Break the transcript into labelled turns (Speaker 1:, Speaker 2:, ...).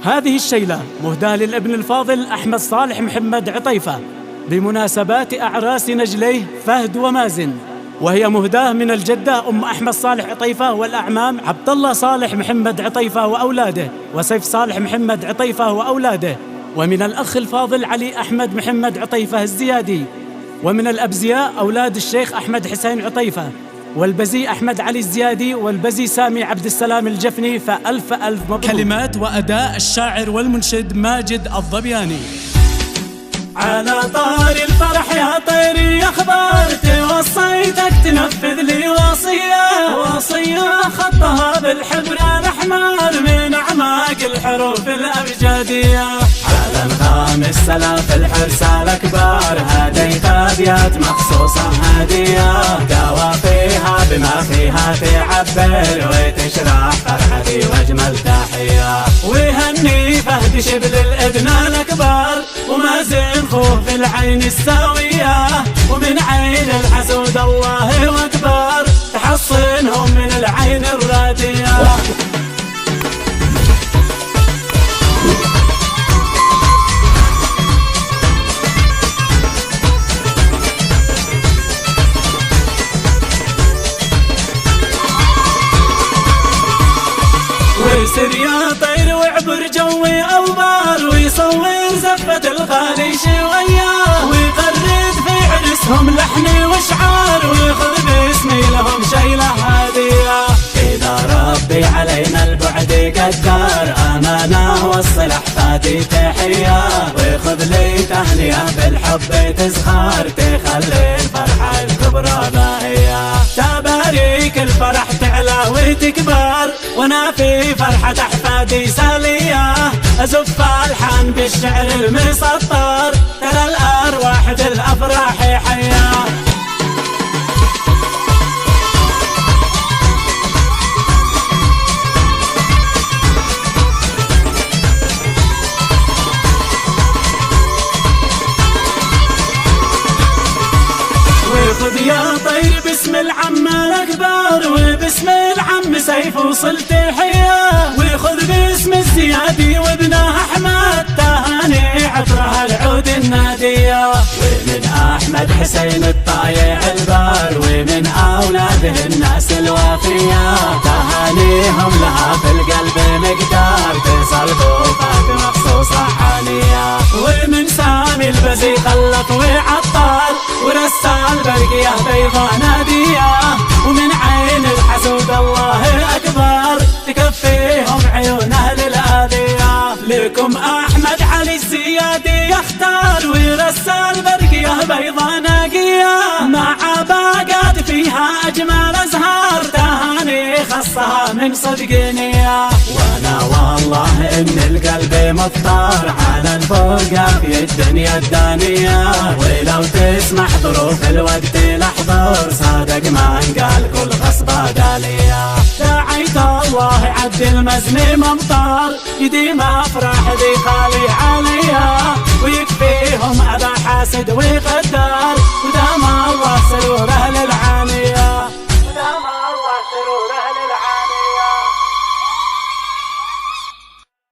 Speaker 1: هذه الشيلة مهداة للابن الفاضل أحمد صالح محمد عطيفة بمناسبات أعراس نجليه فهد ومازن، وهي مهداة من الجدة أم أحمد صالح عطيفة والأعمام عبد الله صالح محمد عطيفة وأولاده، وسيف صالح محمد عطيفة وأولاده، ومن الأخ الفاضل علي أحمد محمد عطيفة الزيادي، ومن الأبزياء أولاد الشيخ أحمد حسين عطيفة، والبزي أحمد علي الزيادي، والبزي سامي عبد السلام الجفني. فألف ألف مبروك. كلمات وأداء الشاعر والمنشد ماجد الظبياني. على طار الفرح يا طيري يا خبرتي وصيتك تنفذ لي وصية خطها بالحبر الأحمر من أعماق الحروف الأبجدية. على الخامس سلاف الحرس الأكبر هديت أبيات مخصوصة هدية قوافيها بما فيها تعبر وتشرح فرحتي وأجمل تحية. ويهني فهد شبل الابن الأكبر ومازن خوف العين الساوية ومن عين الحسود الله أكبر تحصنهم من العين الرادية. ويسر يا طير وعبر جوي أوبار ويصور زفة الغالي شوية ويقرد في عرسهم لحن وشعار ويخذ باسمي لهم شيلة هادية. إذا ربي علينا البعد قدر أمانة وصل أحفادي تحية ويخذ لي تهنئة بالحب تزخر تخلي الفرحة الكبرى باهية. تباريك الفرح تعلى وتكبر وانا في فرحة احفادي سالية ازف الحان بالشعر المسطر ترى الارواح بالافراح حية. وخذ يا طير باسم العم الأكبر وباسم العم سيف وصل تحية وخذ باسم الزيادي وابنه أحمد تهاني عطرها العود النادية ومن أحمد حسين الطايع البار ومن أولاده الناس الوافية تهانيهم لها في القلب مقدار تصل بوفاة مخصوصة حالية. ومن سامي البزي خلف وعطار ورسال برقية بيضاء نادية ومن عين الحسود الله أكبر تكفيهم عيون أهل الآذية. لكم أحمد علي الزيادي يختار ويرسل برقية بيضاء ناقية مع باقات فيها أجمل أزهار تهاني خصها من صدق نية. وأنا والله إن القلب مضطر على الفرقة في الدنيا الدانية ولو تسمح ظروف الوقت لحظر صادق ما انقال كل غصبة دالية. دعيت الله يعدي المزن ممطر يديم أفراح ذي خالي عليا ويكفيهم أذى حاسد ويقل